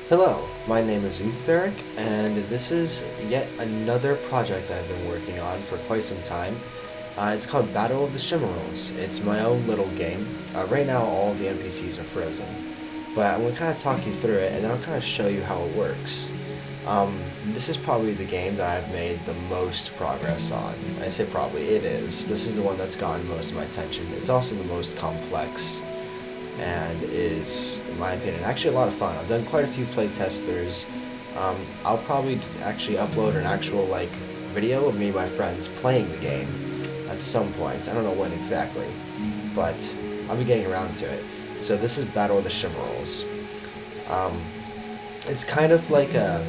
Hello, my name is Uthberic, and this is yet another project I've been working on for quite some time. It's called Battle of the Shimerals. It's my own little game. Right now, all of the NPCs are frozen, but I'm going to kind of talk you through it, and then I'll kind of show you how it works. This is probably the game that I've made the most progress on. I say probably, it is. This is the one that's gotten most of my attention. It's also the most complex and is, in my opinion, actually a lot of fun. I've done quite a few playtesters. I'll probably actually upload an actual video of me and my friends playing the game at some point. I don't know when exactly, but I'll be getting around to it. So this is Battle of the Shimerals. It's kind of like I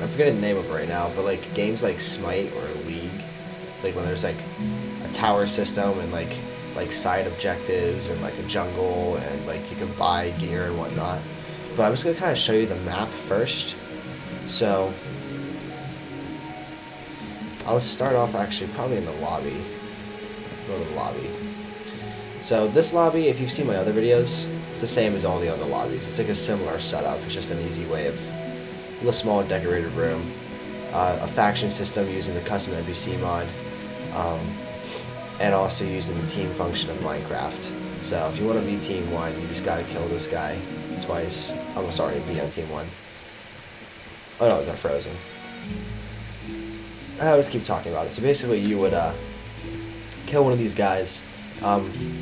forget the name of it right now, but like games like Smite or League, like when there's like a tower system and like side objectives and like a jungle and like you can buy gear and whatnot. But I'm just gonna kind of show you the map first. So I'll start off actually probably in the lobby. Go to the lobby. So this lobby, if you've seen my other videos, it's the same as all the other lobbies. It's like a similar setup. It's just an easy way of a little small decorated room, a faction system using the custom NPC mod. And also using the team function of Minecraft. So if you want to be Team 1, you just gotta kill this guy twice. I'm sorry, be on Team 1. Oh no, they're frozen. I'll just keep talking about it. So basically you would kill one of these guys.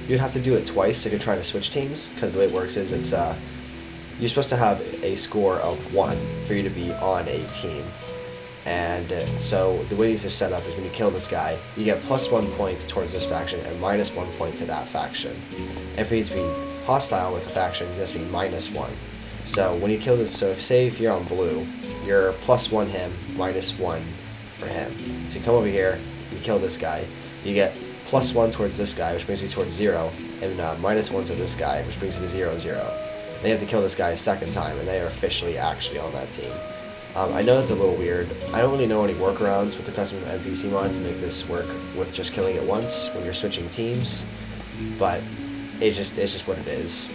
You'd have to do it twice if you're trying to switch teams, because the way it works is it's you're supposed to have a score of 1 for you to be on a team. And so the way these are set up is when you kill this guy, you get +1 points towards this faction and -1 point to that faction. And for you to be hostile with a faction, it has to be -1. So when you kill this, so if you're on blue, you're +1 him, -1 for him. So you come over here, you kill this guy, you get +1 towards this guy, which brings you towards 0, and -1 to this guy, which brings you to 0, 0. They have to kill this guy a second time, and they are officially actually on that team. I know it's a little weird. I don't really know any workarounds with the custom NPC mod to make this work with just killing it once when you're switching teams, but it's just what it is.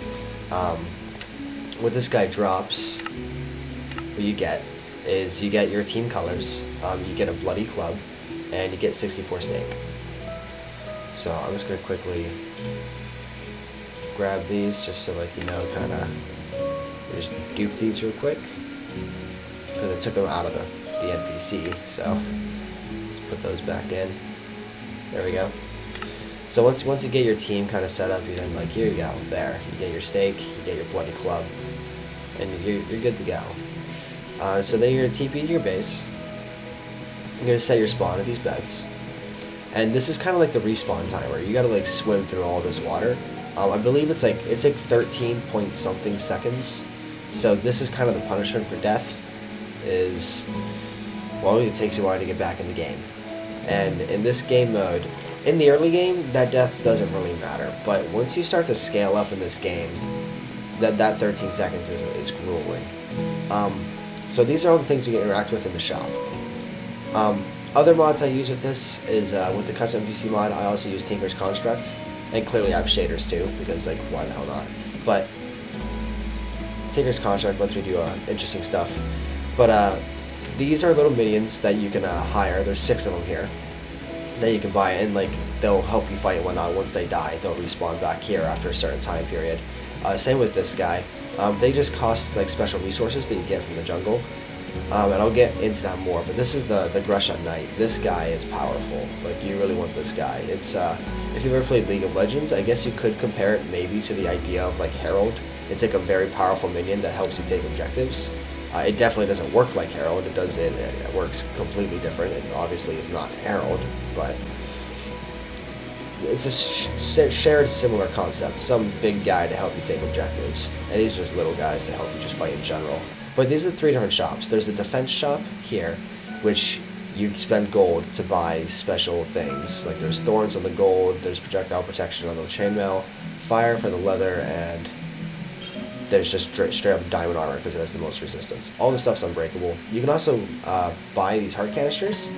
What this guy drops, what you get is you get your team colors, you get a bloody club, and you get 64 steak. So I'm just gonna quickly grab these just so kind of just dupe these real quick, because I took them out of the NPC, so let's put those back in. There we go. So once you get your team kind of set up, you then here you go, there. You get your steak, you get your bloody club, and you're good to go. So then you're going to TP to your base. You're going to set your spawn at these beds. And this is kind of like the respawn timer. You got to swim through all this water. I believe it's like 13 point something seconds. So this is kind of the punishment for death. Is, well, it takes you a while to get back in the game. And in this game mode, in the early game, that death doesn't really matter. But once you start to scale up in this game, that 13 seconds is grueling. So these are all the things you can interact with in the shop. Other mods I use with this is with the custom NPC mod, I also use Tinker's Construct. And clearly I have shaders too, because why the hell not? But Tinker's Construct lets me do interesting stuff. But these are little minions that you can hire. There's 6 of them here that you can buy, and they'll help you fight and whatnot. Once they die, they'll respawn back here after a certain time period. Same with this guy. They just cost special resources that you get from the jungle, and I'll get into that more. But this is the Grusha Knight. This guy is powerful. You really want this guy. It's if you've ever played League of Legends, I guess you could compare it maybe to the idea of Herald. It's a very powerful minion that helps you take objectives. It definitely doesn't work like Herald. It works completely different. It obviously is not Herald, but it's a shared similar concept. Some big guy to help you take objectives, and these are just little guys to help you just fight in general. But these are 3 different shops. There's the defense shop here, which you spend gold to buy special things. There's thorns on the gold, there's projectile protection on the chainmail, fire for the leather, and there's just straight up diamond armor because it has the most resistance. All this stuff's unbreakable. You can also buy these heart canisters.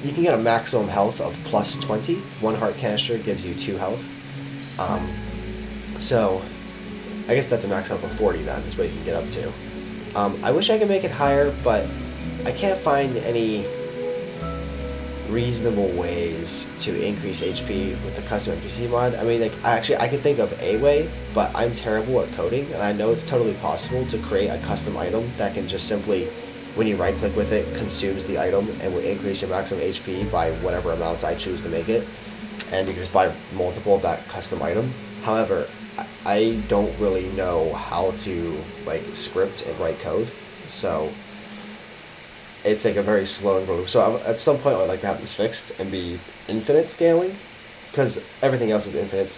You can get a maximum health of +20. 1 heart canister gives you 2 health. So I guess that's a max health of 40 then, is what you can get up to. I wish I could make it higher, but I can't find any reasonable ways to increase HP with the custom NPC mod. I mean, like, I could think of a way, but I'm terrible at coding, and I know it's totally possible to create a custom item that can just simply, when you right-click with it, consumes the item and will increase your maximum HP by whatever amount I choose to make it, and you can just buy multiple of that custom item. However, I don't really know how to, like, script and write code, so it's like a very slow and growing. So at some point, I'd like to have this fixed and be infinite scaling, because everything else is infinite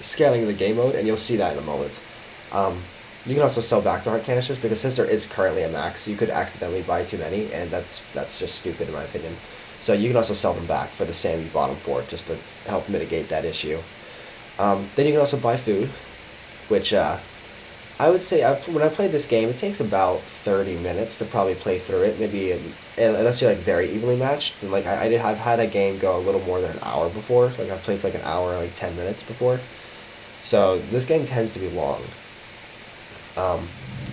scaling in the game mode, and you'll see that in a moment. You can also sell back the heart canisters, because since there is currently a max, you could accidentally buy too many, and that's just stupid in my opinion. So you can also sell them back for the same you bought them for, just to help mitigate that issue. Then you can also buy food, which I would say when I played this game, it takes about 30 minutes to probably play through it. Maybe unless you're like very evenly matched. And like I've had a game go a little more than an hour before. Like I've played for like an hour, like 10 minutes before. So this game tends to be long.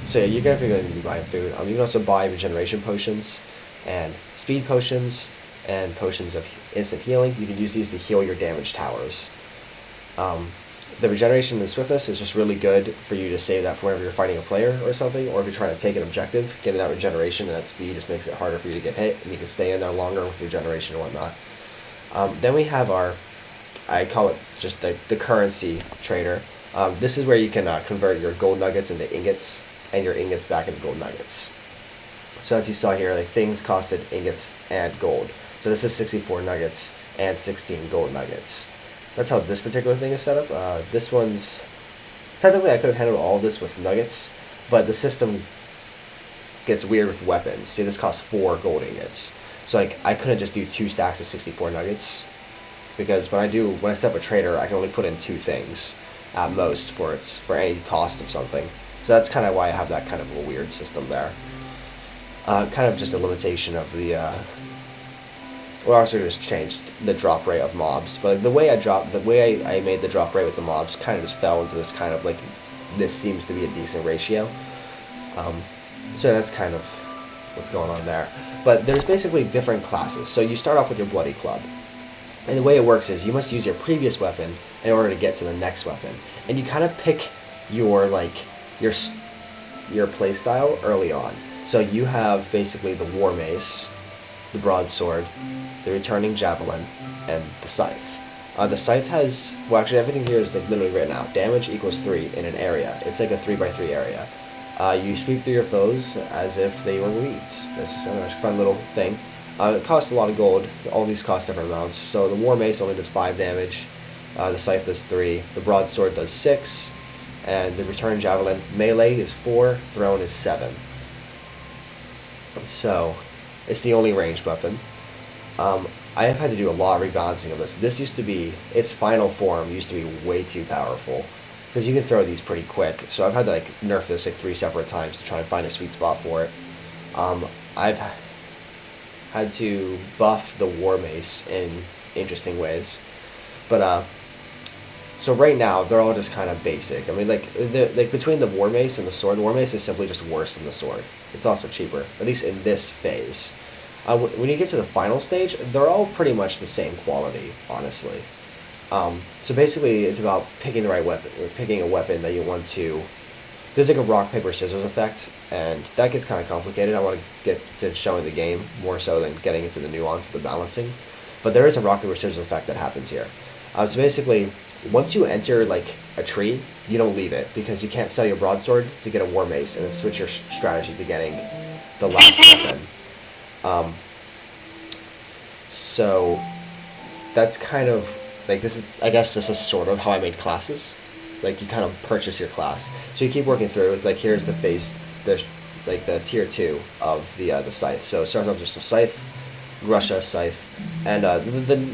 So yeah, you're definitely going to be buying food. You can also buy regeneration potions and speed potions and potions of instant healing. You can use these to heal your damaged towers. The regeneration and swiftness is just really good for you to save that for whenever you're fighting a player or something, or if you're trying to take an objective. Getting that regeneration and that speed just makes it harder for you to get hit, and you can stay in there longer with regeneration and whatnot. Then we have I call it just the currency trader. This is where you can convert your gold nuggets into ingots, and your ingots back into gold nuggets. So as you saw here, like things costed ingots and gold. So this is 64 nuggets and 16 gold nuggets. That's how this particular thing is set up. This one's... Technically, I could have handled all of this with nuggets, but the system gets weird with weapons. See, this costs 4 gold ingots. So like, I couldn't just do 2 stacks of 64 nuggets, because when I set up a trader, I can only put in 2 things at most for any cost of something. So that's kind of why I have that kind of a weird system there. Kind of just a limitation of the... Well, also just changed the drop rate of mobs, but the way I made the drop rate with the mobs kind of just fell into this kind of like, this seems to be a decent ratio. So that's kind of what's going on there. But there's basically different classes. So you start off with your bloody club, and the way it works is you must use your previous weapon in order to get to the next weapon, and you kind of pick your play style early on. So you have basically the war mace, the broadsword, the returning javelin, and the scythe. The scythe has, well, actually everything here is like literally written out. Damage equals 3 in an area. It's like a 3x3 area. You sweep through your foes as if they were weeds. That's just a fun little thing. It costs a lot of gold. All these cost different amounts. So the war mace only does 5 damage. The scythe does 3. The broadsword does 6. And the returning javelin, melee is 4, thrown is 7. So it's the only ranged weapon. I have had to do a lot of rebalancing of this. This used to be, its final form used to be way too powerful, because you can throw these pretty quick. So I've had to like nerf this like 3 separate times to try and find a sweet spot for it. I've had to buff the war mace in interesting ways, but so right now they're all just kind of basic. I mean, like between the war mace and the sword, the war mace is simply just worse than the sword. It's also cheaper, at least in this phase. When you get to the final stage, they're all pretty much the same quality, honestly. So basically, it's about picking the right weapon, or picking a weapon that you want to... There's like a rock, paper, scissors effect, and that gets kind of complicated. I want to get to showing the game more so than getting into the nuance of the balancing. But there is a rock, paper, scissors effect that happens here. So basically, once you enter like a tree, you don't leave it, because you can't sell your broadsword to get a war mace and then switch your strategy to getting the last weapon. So that's kind of like, I guess this is sort of how I made classes. Like, you kind of purchase your class, so you keep working through. It's like, here's the phase, there's like the tier 2 of the scythe. So it starts off just a scythe, Russia scythe, and a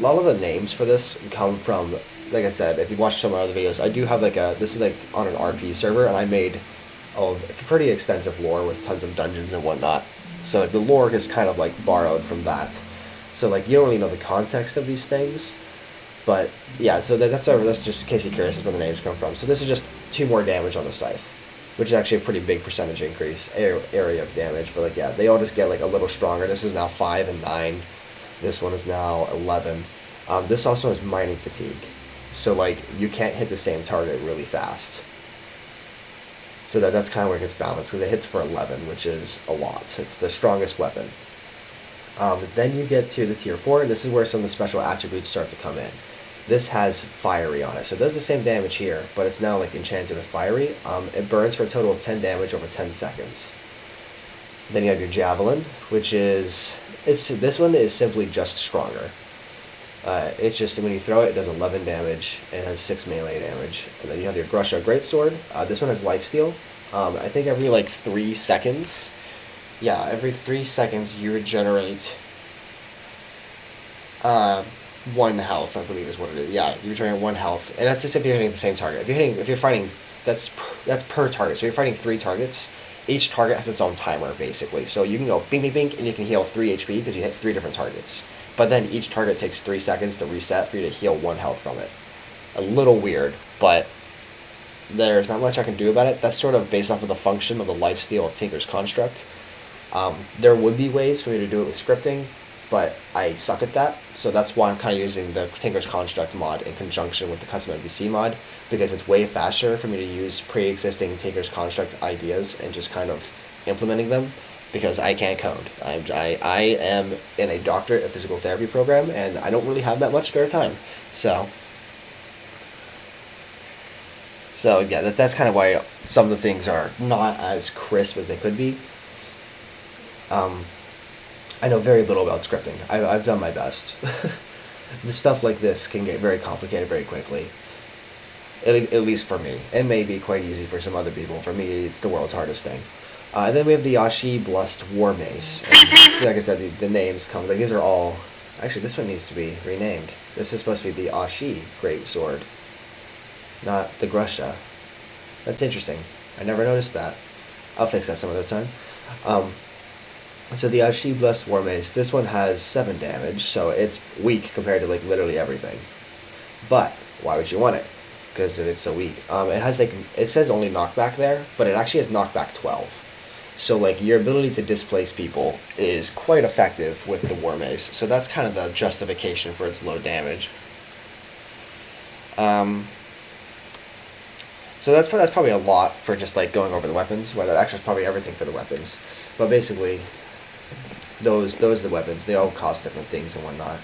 lot of the names for this come from, like I said, if you've watched some of my other videos, I do have like this is like on an RP server, and I made a pretty extensive lore with tons of dungeons and whatnot. So like, the lore is kind of like borrowed from that. So like, you don't really know the context of these things, but yeah. So that's just in case you're curious, that's where the names come from. So this is just 2 more damage on the scythe. which is actually a pretty big percentage increase, area of damage. But like, yeah, they all just get like a little stronger. This is now 5 and 9. This one is now 11. This also has mining fatigue, so like you can't hit the same target really fast. So that's kind of where it gets balanced, because it hits for 11, which is a lot. It's the strongest weapon. Then you get to the tier 4, and this is where some of the special attributes start to come in. This has fiery on it, so it does the same damage here, but it's now like enchanted with fiery. It burns for a total of 10 damage over 10 seconds. Then you have your javelin, which is this one is simply just stronger. It's just when you throw it, it does 11 damage and has 6 melee damage. And then you have your Grusha Greatsword. This one has lifesteal. I think every like 3 seconds. Yeah, every 3 seconds you regenerate 1 health, I believe is what it is. Yeah, you regenerate 1 health, and that's just if you're hitting the same target. If you're fighting, that's per target. So you're fighting 3 targets. Each target has its own timer, basically. So you can go bing, bing, bing, and you can heal 3 HP because you hit 3 different targets. But then each target takes 3 seconds to reset for you to heal 1 health from it. A little weird, but there's not much I can do about it. That's sort of based off of the function of the lifesteal of Tinker's Construct. There would be ways for me to do it with scripting, but I suck at that. So that's why I'm kind of using the Tinker's Construct mod in conjunction with the custom NPC mod, because it's way faster for me to use pre-existing Tinker's Construct ideas and just kind of implementing them, because I can't code. I am in a doctorate of physical therapy program, and I don't really have that much spare time. So yeah, that's kind of why some of the things are not as crisp as they could be. I know very little about scripting. I've done my best. The stuff like this can get very complicated very quickly. At least for me. It may be quite easy for some other people. For me, it's the world's hardest thing. And then we have the Ashi Blessed War Mace. And like I said, the names come. Like, these are all... Actually, this one needs to be renamed. This is supposed to be the Ashi Great Sword, not the Grusha. That's interesting. I never noticed that. I'll fix that some other time. So the Ashi Blessed War Mace, this one has 7 damage, so it's weak compared to like literally everything. But why would you want it? Because it's so weak. It has like, it says only knockback there, but it actually has knockback 12. So like your ability to displace people is quite effective with the War Mace. So that's kind of the justification for its low damage. So that's probably a lot for just like going over the weapons. Well, actually, probably everything for the weapons. But basically, those are the weapons. They all cost different things and whatnot.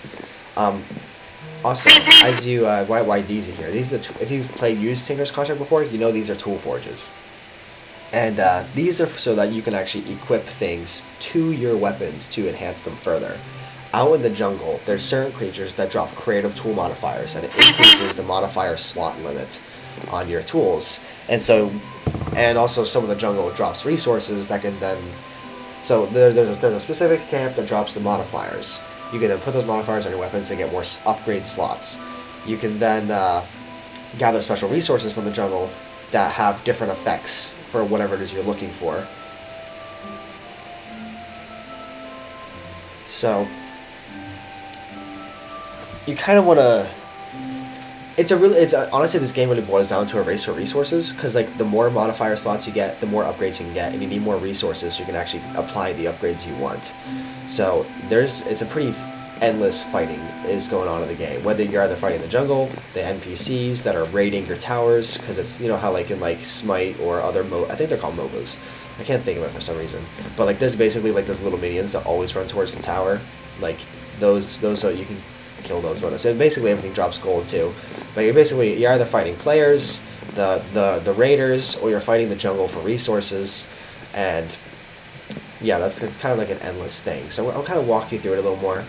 Also, as you why these are here? These are if you've used Tinker's Construct before, you know these are tool forges. And these are so that you can actually equip things to your weapons to enhance them further. Out in the jungle, there's certain creatures that drop creative tool modifiers, and it increases the modifier slot limit on your tools. And also some of the jungle drops resources that can then... So there's a specific camp that drops the modifiers. You can then put those modifiers on your weapons to get more upgrade slots. You can then gather special resources from the jungle that have different effects for whatever it is you're looking for. So you kind of want to... honestly, this game really boils down to a race for resources, because like the more modifier slots you get, the more upgrades you can get, and you need more resources so you can actually apply the upgrades you want. So it's a pretty endless fighting is going on in the game. Whether you're either fighting the jungle, the NPCs that are raiding your towers, because it's, you know how like in like Smite or other I think they're called MOBAs. I can't think of it for some reason. But like there's basically like those little minions that always run towards the tower. Like those so you can kill those ones. So basically everything drops gold too. But you're either fighting players, the raiders, or you're fighting the jungle for resources, and yeah, it's kind of like an endless thing. So I'll kind of walk you through it a little more.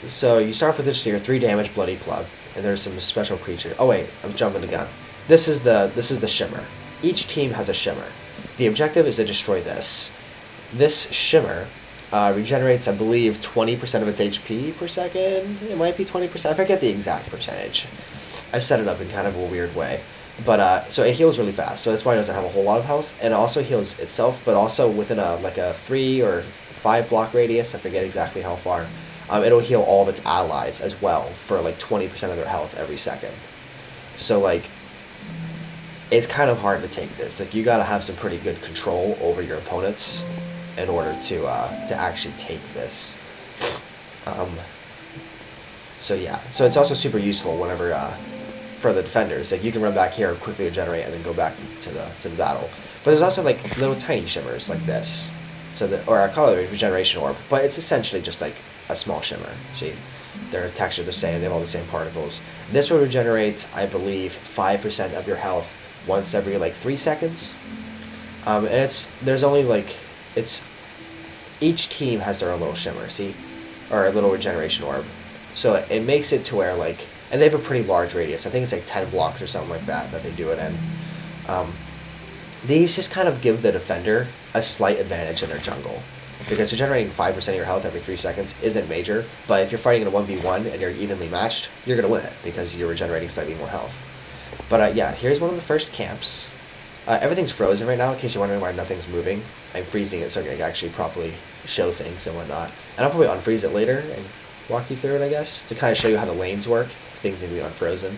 So you start with your 3 damage bloody club, and there's some special creature. Oh wait, I'm jumping the gun. This is the shimmer. Each team has a shimmer. The objective is to destroy this. This shimmer regenerates, I believe, 20% of its HP per second. It might be 20%. I forget the exact percentage. I set it up in kind of a weird way. But so it heals really fast. So that's why it doesn't have a whole lot of health. And it also heals itself, but also within a 3 or 5 block radius. I forget exactly how far. It'll heal all of its allies as well for like 20% of their health every second. So like it's kind of hard to take this. Like, you gotta have some pretty good control over your opponents in order to actually take this. Um, so yeah, so it's also super useful whenever for the defenders. Like, you can run back here, quickly regenerate, and then go back to the battle. But there's also like little tiny shimmers like this. So or I call it a regeneration orb, but it's essentially just like a small shimmer. See, their texture the same. They have all the same particles. This will regenerate, I believe, 5% of your health once every like 3 seconds. And there's only like it's each team has their own little shimmer. See, or a little regeneration orb. So it makes it to where like, and they have a pretty large radius. I think it's like 10 blocks or something like that they do it in. These just kind of give the defender a slight advantage in their jungle. Because regenerating 5% of your health every 3 seconds isn't major, but if you're fighting in a 1v1 and you're evenly matched, you're going to win it because you're regenerating slightly more health. But yeah, here's one of the first camps. Everything's frozen right now, in case you're wondering why nothing's moving. I'm freezing it so I can actually properly show things and whatnot. And I'll probably unfreeze it later and walk you through it, I guess, to kind of show you how the lanes work. Things need to be unfrozen.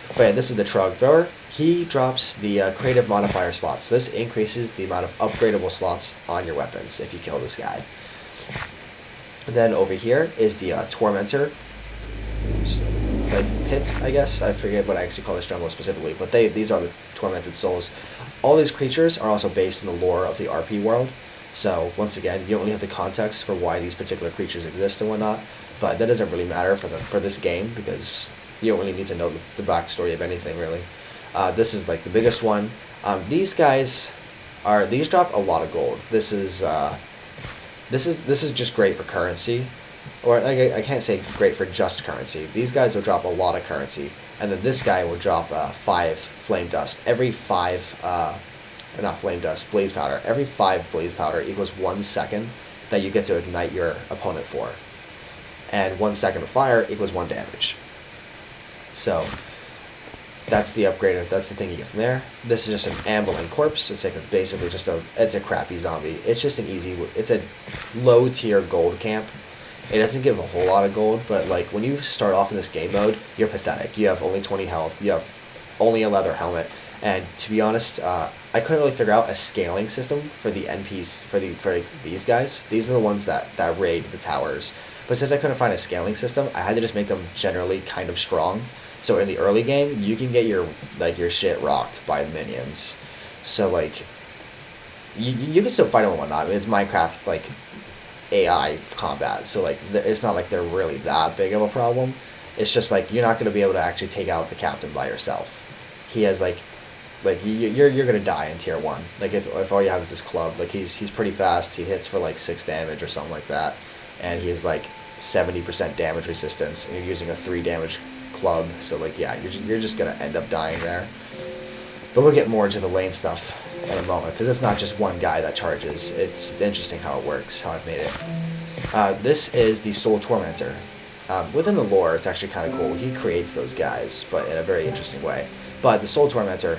But yeah, this is the Trog Thrower. He drops the creative modifier slots. This increases the amount of upgradable slots on your weapons if you kill this guy. And then over here is the Tormentor. Like pit, I guess. I forget what I actually call this jungle specifically, but these are the tormented souls. All these creatures are also based in the lore of the RP world. So once again, you don't really have the context for why these particular creatures exist and whatnot, but that doesn't really matter for this game because you don't really need to know the backstory of anything really. This is like the biggest one. These guys these drop a lot of gold. This is just great for currency, or I can't say great for just currency. These guys will drop a lot of currency, and then this guy will drop 5 flame dust. Every 5, not flame dust, blaze powder. Every 5 blaze powder equals 1 second that you get to ignite your opponent for, and 1 second of fire equals 1 damage. So that's the upgrade. That's the thing you get from there. This is just an ambling corpse. It's like basically just it's a crappy zombie. It's just it's a low tier gold camp. It doesn't give a whole lot of gold, but like when you start off in this game mode, you're pathetic. You have only 20 health. You have only a leather helmet, and to be honest, I couldn't really figure out a scaling system for the NPs for these guys. These are the ones that raid the towers. But since I couldn't find a scaling system, I had to just make them generally kind of strong. So in the early game, you can get your shit rocked by the minions. So like, you can still fight them and whatnot. I mean, it's Minecraft like AI combat, so like it's not like they're really that big of a problem. It's just like you're not going to be able to actually take out the captain by yourself. He has like you're gonna die in tier 1. Like if all you have is this club, like he's pretty fast. He hits for like 6 damage or something like that, and he has like 70% damage resistance, and you're using a 3 damage club, so like yeah, you're just gonna end up dying there. But we'll get more into the lane stuff in a moment, because it's not just one guy that charges. It's interesting how it works, how I've made it. This is the Soul Tormentor. Within the lore, it's actually kind of cool. He creates those guys, but in a very interesting way. But the Soul Tormentor,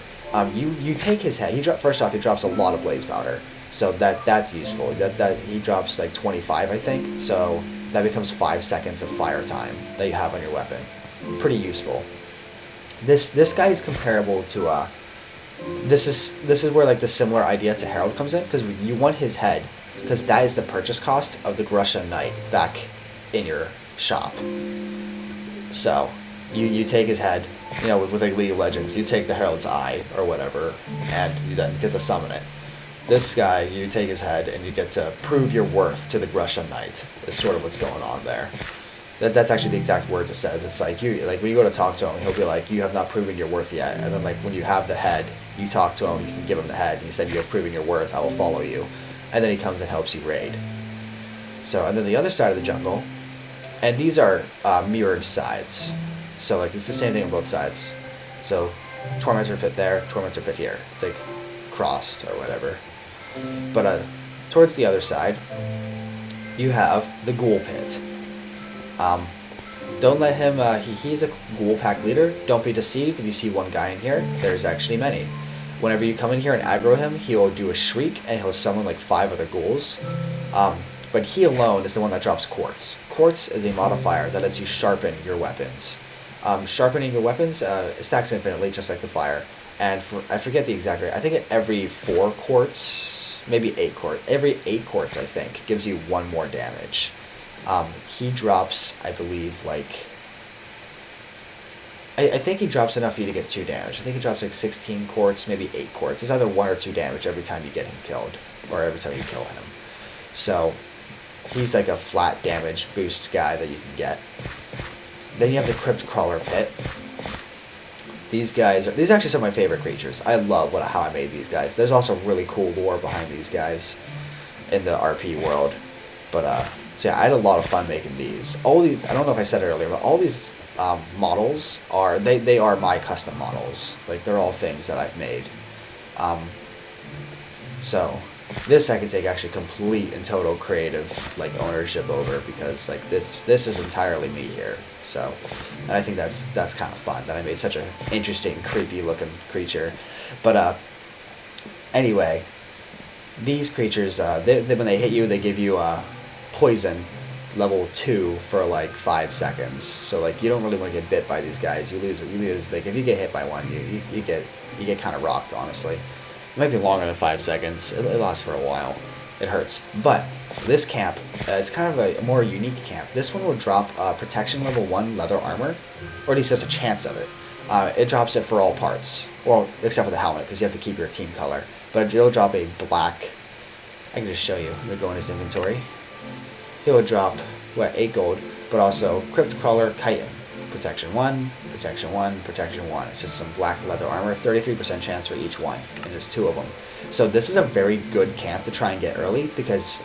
you take his head. First off, he drops a lot of blaze powder, so that's useful. That he drops like 25, I think. So that becomes 5 seconds of fire time that you have on your weapon. Pretty useful. This guy is comparable to this is where like the similar idea to Herald comes in, because you want his head, because that is the purchase cost of the Grusha Knight back in your shop. So you take his head, you know, with like League of Legends, you take the Herald's eye or whatever, and you then get to summon it. This guy, you take his head and you get to prove your worth to the Grusha Knight. Is sort of what's going on there. That's actually the exact words it says. It's like when you go to talk to him, he'll be like, "You have not proven your worth yet." And then like when you have the head, you talk to him, you can give him the head, and he said, "You have proven your worth. I will follow you." And then he comes and helps you raid. So, and then the other side of the jungle, and these are mirrored sides. So like it's the same thing on both sides. So Tormentor pit there, Tormentor pit here. It's like crossed or whatever. But towards the other side, you have the Ghoul pit. Don't let him, he's a ghoul pack leader. Don't be deceived if you see one guy in here. There's actually many. Whenever you come in here and aggro him, he'll do a shriek and he'll summon like 5 other ghouls. But he alone is the one that drops quartz. Quartz is a modifier that lets you sharpen your weapons. Sharpening your weapons stacks infinitely, just like the fire. and I forget the exact rate. I think every 4 quartz, maybe 8 quartz, every 8 quartz I think gives you 1 more damage. He drops, I believe, like I think he drops enough for you to get 2 damage. I think he drops like 16 quartz, maybe 8 quartz. It's either 1 or 2 damage every time you get him killed, or every time you kill him. So he's like a flat damage boost guy that you can get. Then you have the Crypt Crawler Pit. These are actually some of my favorite creatures. I love how I made these guys. There's also really cool lore behind these guys in the RP world. But so yeah, I had a lot of fun making these. All these, I don't know if I said it earlier, but all these models are they are my custom models. Like they're all things that I've made. So this I can take actually complete and total creative like ownership over, because like this is entirely me here. So, and I think that's kind of fun that I made such an interesting, creepy looking creature. But anyway, these creatures when they hit you, they give you poison level 2 for like 5 seconds. So like you don't really want to get bit by these guys. You lose like if you get hit by one, you get kind of rocked, honestly. It might be longer than 5 seconds. It lasts for a while. It hurts. But this camp, it's kind of a more unique camp. This one will drop protection level 1 leather armor, or at least there's a chance of it. It drops it for all parts, well, except for the helmet, because you have to keep your team color. But it'll drop a black. I can just show you. I'm gonna go in his inventory. It will drop 8 gold, but also Crypt Crawler Chitin. Protection 1, Protection 1, Protection 1. It's just some black leather armor, 33% chance for each one, and there's 2 of them. So this is a very good camp to try and get early, because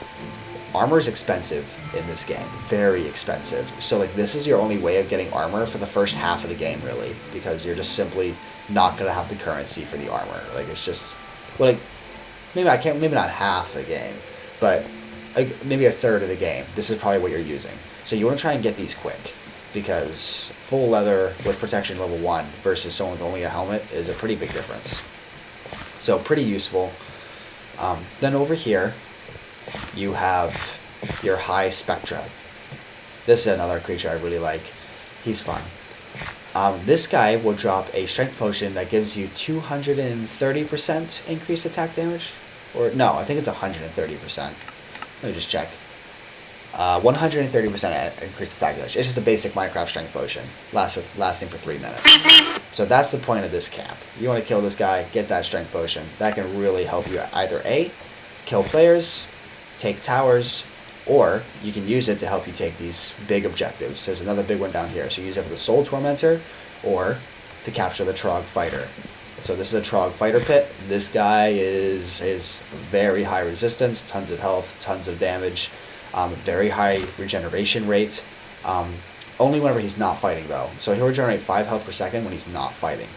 armor is expensive in this game, very expensive. So like this is your only way of getting armor for the first half of the game, really, because you're just simply not gonna have the currency for the armor. Like it's just, well, like maybe not half the game, but like maybe a third of the game. This is probably what you're using. So you want to try and get these quick, because full leather with protection level 1 versus someone with only a helmet is a pretty big difference. So pretty useful. Then over here, you have your High Spectra. This is another creature I really like. He's fun. This guy will drop a strength potion that gives you 230% increased attack damage. Or no, I think it's 130%. Let me just check. 130% increased attack damage. It's just a basic Minecraft strength potion, lasting for 3 minutes. So that's the point of this camp. You want to kill this guy, get that strength potion. That can really help you either A, kill players, take towers, or you can use it to help you take these big objectives. There's another big one down here. So use it for the Soul Tormentor, or to capture the Trog Fighter. So this is a Trog Fighter Pit. This guy is very high resistance, tons of health, tons of damage, very high regeneration rate. Only whenever he's not fighting, though. So he'll regenerate 5 health per second when he's not fighting.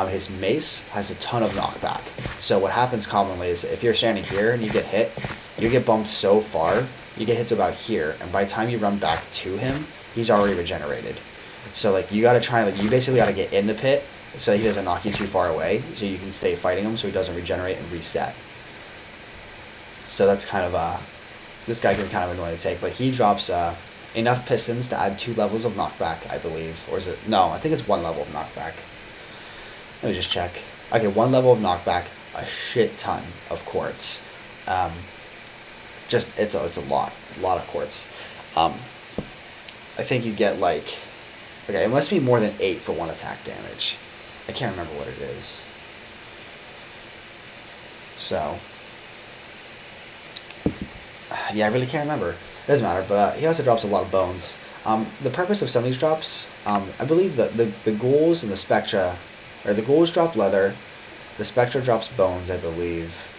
His mace has a ton of knockback. So what happens commonly is if you're standing here and you get hit, you get bumped so far, you get hit to about here, and by the time you run back to him, he's already regenerated. So like you gotta try, like you basically gotta get in the pit so he doesn't knock you too far away, so you can stay fighting him so he doesn't regenerate and reset. So that's kind of this guy can be kind of annoying to take, but he drops enough pistons to add 2 levels of knockback, I believe. Or is it? No, I think it's 1 level of knockback. Let me just check. Okay, 1 level of knockback, a shit ton of quartz. Just it's a lot of quartz. I think you get like, okay, it must be more than 8 for 1 attack damage. I can't remember what it is. So yeah, I really can't remember. It doesn't matter, but he also drops a lot of bones. The purpose of some of these drops, I believe that the ghouls and the spectra, or the ghouls drop leather, the spectra drops bones, I believe.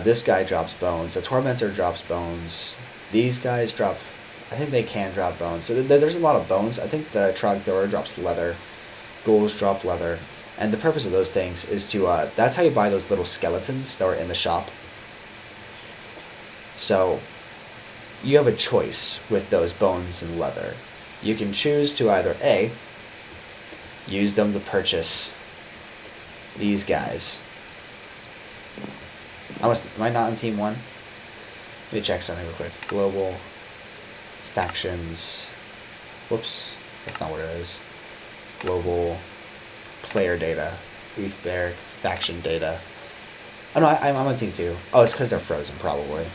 This guy drops bones. The tormentor drops bones. These guys drop, I think they can drop bones. So there's a lot of bones. I think the Trog Thrower drops leather. Ghouls drop leather. And the purpose of those things is to, that's how you buy those little skeletons that were in the shop. So you have a choice with those bones and leather. You can choose to either A, use them to purchase these guys. Am I not on team 1? Let me check something real quick. Global factions. Whoops, that's not what it is. Global player data. Booth Barrack, faction data. Oh no, I'm on team 2. Oh, it's because they're frozen, probably.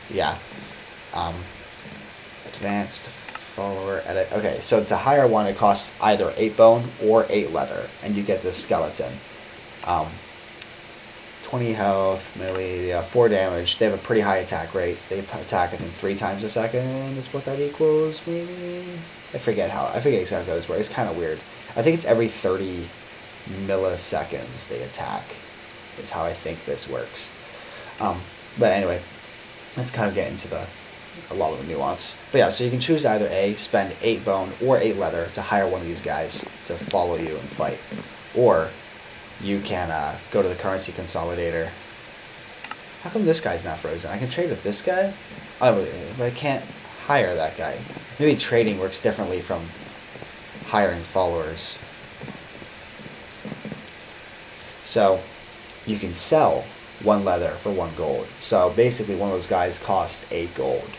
Yeah. Um, advanced follower edit. Okay, so to hire one, it costs either 8 bone or 8 leather, and you get this skeleton. 20 health, melee, 4 damage. They have a pretty high attack rate. They attack, I think, 3 times a second is what that equals, maybe? I forget exactly how this works. It's kind of weird. I think it's every 30 milliseconds they attack, is how I think this works. But anyway, let's kind of get into a lot of the nuance. But yeah, so you can choose either A, spend 8 bone or 8 leather to hire one of these guys to follow you and fight. Or you can go to the currency consolidator. How come this guy's not frozen? I can trade with this guy? Oh, but I can't hire that guy. Maybe trading works differently from hiring followers. So you can sell 1 leather for 1 gold. So basically one of those guys costs 8 gold.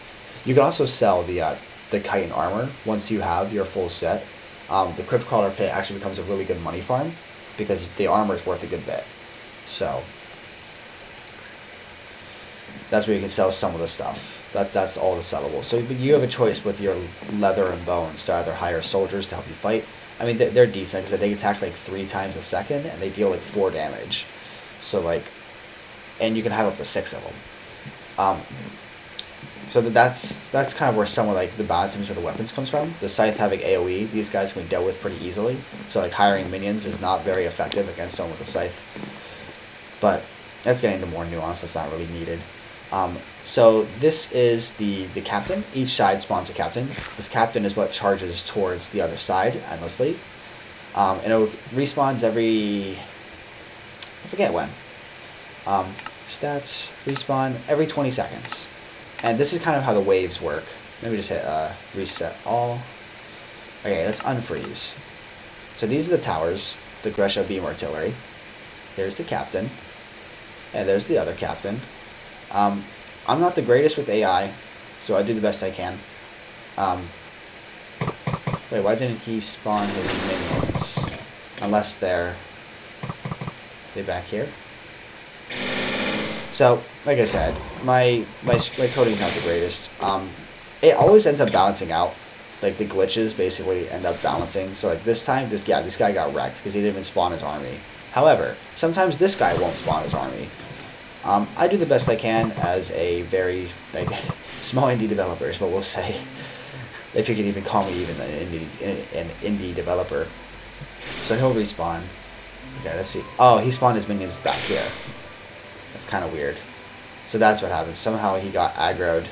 You can also sell the chitin armor once you have your full set. The Crypt Crawler Pit actually becomes a really good money farm because the armor is worth a good bit. So that's where you can sell some of the stuff. That's all the sellable. So you have a choice with your leather and bones to either hire soldiers to help you fight. I mean, they're decent because they attack like 3 times a second and they deal like 4 damage. So like, and you can have up to 6 of them. So that's kind of where some of like the balancing for the weapons comes from. The scythe having AoE, these guys can be dealt with pretty easily. So like hiring minions is not very effective against someone with a scythe. But that's getting into more nuance. That's not really needed. So this is the captain. Each side spawns a captain. The captain is what charges towards the other side endlessly. And it respawns every... I forget when. Stats, respawn, every 20 seconds. And this is kind of how the waves work. Let me just hit reset all. Okay, let's unfreeze. So these are the towers, the Gresha Beam Artillery. There's the captain. And there's the other captain. I'm not the greatest with AI, so I do the best I can. Wait, why didn't he spawn his minions? Unless they're back here? So, like I said, my coding's not the greatest. It always ends up balancing out. Like, the glitches basically end up balancing. So, like, this time, this guy got wrecked because he didn't even spawn his army. However, sometimes this guy won't spawn his army. I do the best I can as a very, like, small indie developer is what we'll say. If you can even call me even an indie developer. So he'll respawn. Okay, let's see. Oh, he spawned his minions back here. That's kind of weird. So that's what happened. Somehow he got aggroed.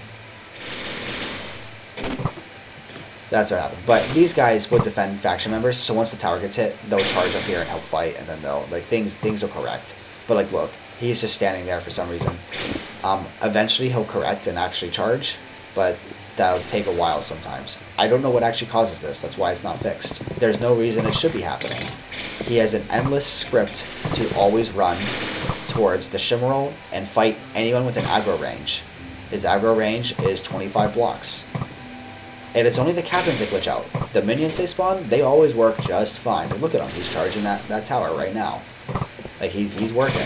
That's what happened. But these guys will defend faction members, so once the tower gets hit, they'll charge up here and help fight, and then they'll, like, things will correct. But, like, look, he's just standing there for some reason. Eventually he'll correct and actually charge, but that'll take a while sometimes. I don't know what actually causes this. That's why it's not fixed. There's no reason it should be happening. He has an endless script to always run towards the Shimeral and fight anyone with an aggro range. His aggro range is 25 blocks. And it's only the captains that glitch out. The minions they spawn, they always work just fine. And look at him, he's charging that tower right now. Like, he's working.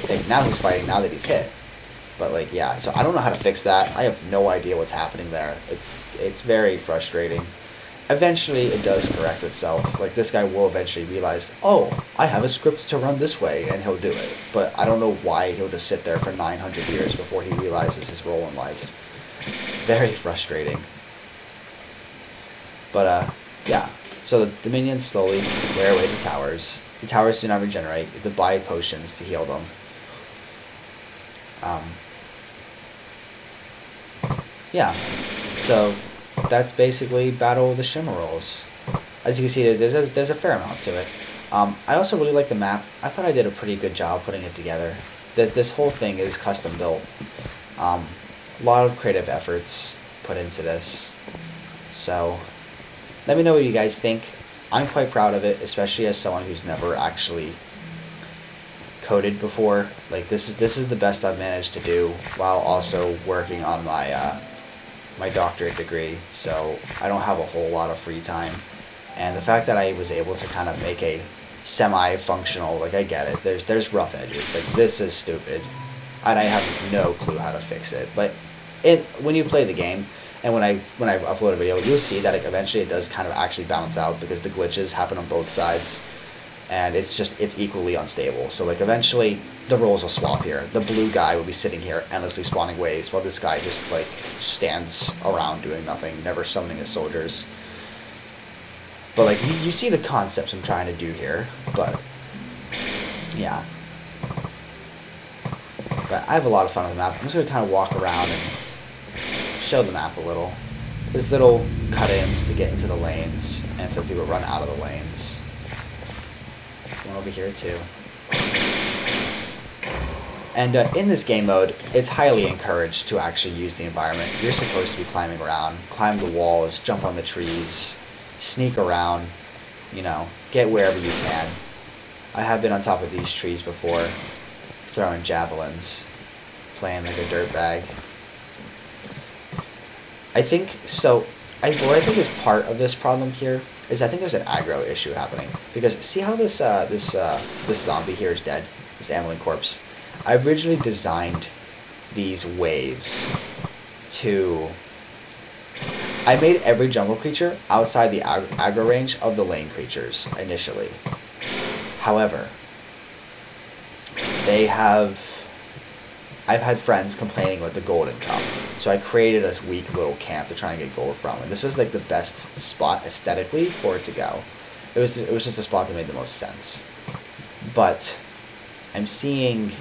Like, now he's fighting now that he's hit. But, like, yeah, so I don't know how to fix that. I have no idea what's happening there. It's very frustrating. Eventually, it does correct itself. Like, this guy will eventually realize, oh, I have a script to run this way, and he'll do it. But I don't know why he'll just sit there for 900 years before he realizes his role in life. Very frustrating. But, yeah. So the minions slowly wear away the towers. The towers do not regenerate. You have to buy potions to heal them. Yeah. So that's basically Battle of the Shimerals. As you can see, there's a fair amount to it. I also really like the map. I thought I did a pretty good job putting it together. This whole thing is custom built. A lot of creative efforts put into this. So let me know what you guys think. I'm quite proud of it, especially as someone who's never actually coded before. Like, this is the best I've managed to do while also working on my my doctorate degree. So I don't have a whole lot of free time, and the fact that I was able to kind of make a semi-functional. Like, I get it. There's rough edges. Like, this is stupid, and I have no clue how to fix it. But when you play the game, and when I upload a video, you'll see that eventually it does kind of actually balance out because the glitches happen on both sides, and it's equally unstable. So like eventually the roles will swap here. The blue guy will be sitting here endlessly spawning waves, while this guy just like stands around doing nothing, never summoning his soldiers. But like you see the concepts I'm trying to do here, but yeah. But I have a lot of fun with the map. I'm just gonna kind of walk around and show the map a little. There's little cut-ins to get into the lanes, and for people run out of the lanes. One over here too. And in this game mode, it's highly encouraged to actually use the environment. You're supposed to be climbing around, climb the walls, jump on the trees, sneak around, you know, get wherever you can. I have been on top of these trees before, throwing javelins, playing like a dirtbag. I think, so, what I think is part of this problem here is I think there's an aggro issue happening. Because see how this zombie here is dead? This Ameline corpse? I originally designed these waves to... I made every jungle creature outside the aggro range of the lane creatures initially. However, I've had friends complaining about the golden cup, so I created a weak little camp to try and get gold from, and this was like the best spot aesthetically for it to go. It was just a spot that made the most sense. But I'm seeing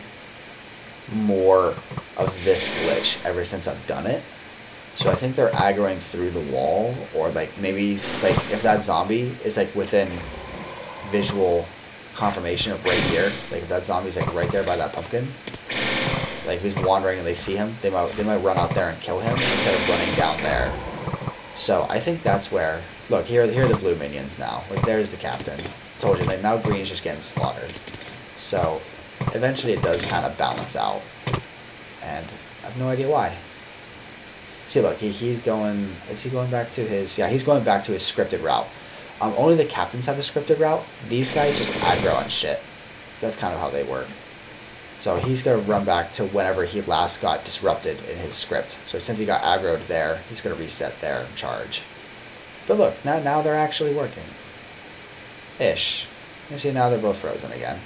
more of this glitch ever since I've done it. So I think they're aggroing through the wall, or like maybe like if that zombie is like within visual confirmation of right here, like if that zombie's like right there by that pumpkin, like if he's wandering and they see him, they might run out there and kill him instead of running down there. So I think that's where, look, here are the blue minions now. Like there's the captain. Told you, like now green's just getting slaughtered. So eventually it does kind of balance out, and I have no idea why. See, look, he's going. Is he going back to his? Yeah, he's going back to his scripted route. Only the captains have a scripted route. These guys just aggro on shit. That's kind of how they work. So he's gonna run back to whenever he last got disrupted in his script. So since he got aggroed there, he's gonna reset there and charge. But look, now they're actually working. Ish. You see, now they're both frozen again.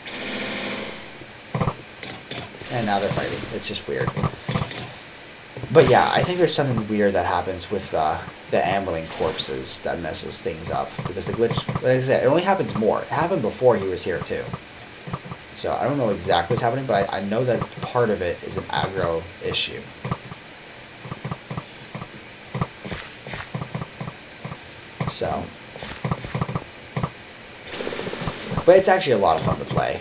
And now they're fighting. It's just weird. But yeah, I think there's something weird that happens with the Ameline corpses that messes things up. Because the glitch, like I said, it only happens more. It happened before he was here too. So I don't know exactly what's happening, but I know that part of it is an aggro issue. So. But it's actually a lot of fun to play,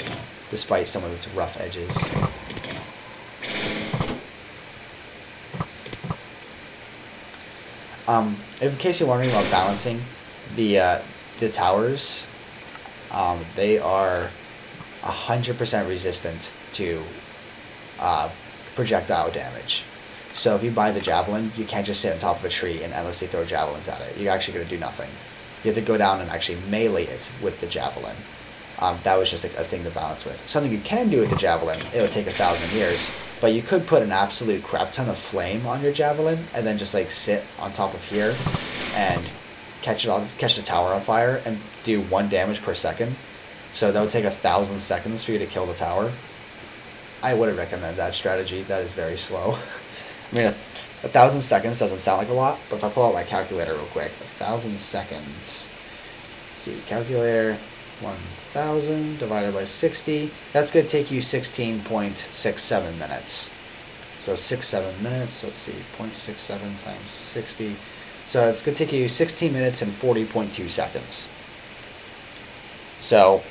despite some of its rough edges. In case you're wondering about balancing the towers, they are 100% resistant to projectile damage. So if you buy the javelin, you can't just sit on top of a tree and endlessly throw javelins at it. You're actually going to do nothing. You have to go down and actually melee it with the javelin. That was just a thing to balance with. Something you can do with the javelin, it would take 1,000 years, but you could put an absolute crap ton of flame on your javelin and then just like sit on top of here and catch the tower on fire and do 1 damage per second. So that would take 1,000 seconds for you to kill the tower. I wouldn't recommend that strategy. That is very slow. I mean, 1,000 seconds doesn't sound like a lot, but if I pull out my calculator real quick, 1,000 seconds. Let's see, calculator, 1,000 divided by 60. That's going to take you 16.67 minutes. So 7 minutes. Let's see, 0.67 times 60. So it's going to take you 16 minutes and 40.2 seconds. So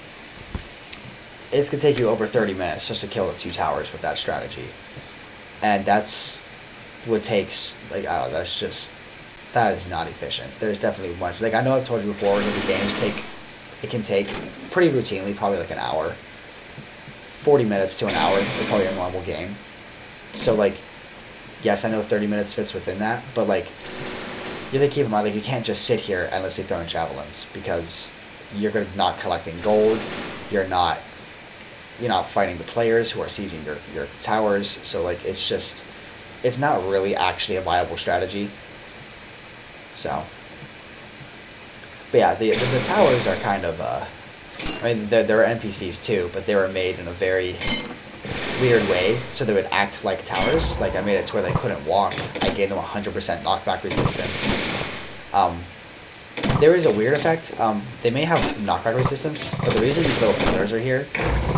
it's going to take you over 30 minutes just to kill the 2 towers with that strategy. And that's what takes, like, I don't know, that is not efficient. There's definitely much, like, I know I've told you before, that the games it can take pretty routinely, probably like an hour. 40 minutes to an hour is probably a normal game. So, like, yes, I know 30 minutes fits within that, but, like, you have to keep in mind, like, you can't just sit here endlessly throwing javelins, because you're not collecting gold, you're not fighting the players who are sieging your towers. So like it's not really actually a viable strategy. So, but yeah, the towers are kind of I mean there are NPCs too, but they were made in a very weird way, so they would act like towers. Like I made it to where they couldn't walk. I gave them 100% knockback resistance. There is a weird effect. They may have knockback resistance, but the reason these little pillars are here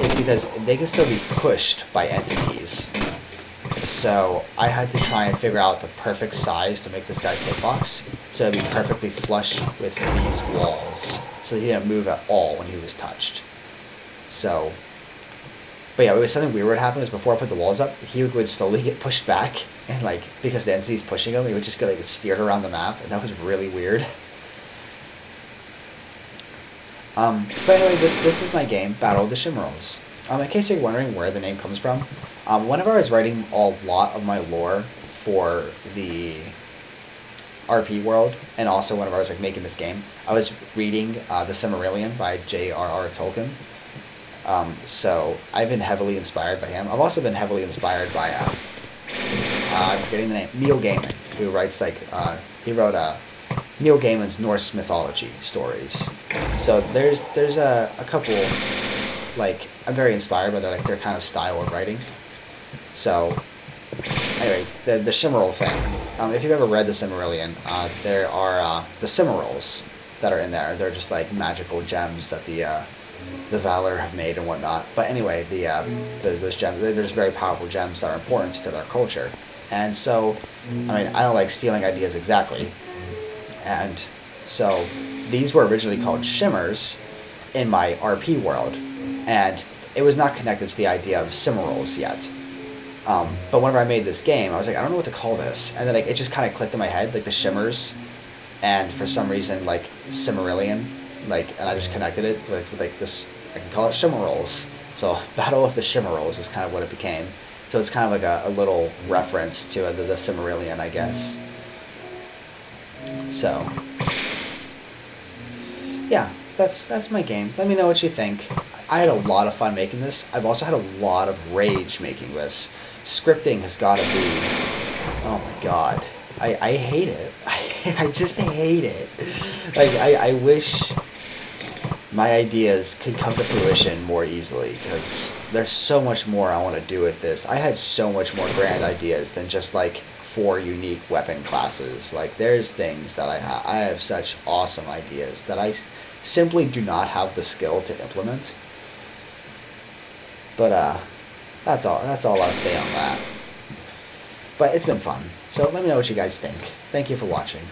is because they can still be pushed by entities. So I had to try and figure out the perfect size to make this guy's hitbox, so it'd be perfectly flush with these walls, so he didn't move at all when he was touched. So, but yeah, it was something weird would happen is before I put the walls up, he would slowly get pushed back, and like because the entity's pushing him, he would just get like steered around the map, and that was really weird. But anyway, this is my game, Battle of the Shimerals. In case you're wondering where the name comes from, whenever I was writing a lot of my lore for the RP world, and also whenever I was like making this game, I was reading The Silmarillion by J.R.R. Tolkien. So I've been heavily inspired by him. I've also been heavily inspired by I'm forgetting the name, Neil Gaiman, who writes like he wrote Neil Gaiman's Norse mythology stories. So there's a couple, like I'm very inspired by their kind of style of writing. So anyway, the Shimeral thing. If you've ever read the Silmarillion, there are the Shimerals that are in there. They're just like magical gems that the Valor have made and whatnot. But anyway, those gems, there's very powerful gems that are important to their culture. And so, I mean, I don't like stealing ideas exactly. And so these were originally called shimmers in my RP world, and it was not connected to the idea of Shimerals yet. But whenever I made this game, I was like, I don't know what to call this, and then it just kind of clicked in my head, like the shimmers, and for some reason, like Silmarillion, and I just connected it with this. I can call it Shimerals. So Battle of the Shimerals is kind of what it became. So it's kind of like a little reference to the Silmarillion, I guess. So, yeah, that's my game. Let me know what you think. I had a lot of fun making this. I've also had a lot of rage making this. Scripting has got to be, oh my god, I hate it. I just hate it. Like, I wish my ideas could come to fruition more easily, because there's so much more I want to do with this. I had so much more grand ideas than just like 4 unique weapon classes. Like, there's things that I have such awesome ideas that I simply do not have the skill to implement. But that's all I'll say on that. But it's been fun. So let me know what you guys think. Thank you for watching.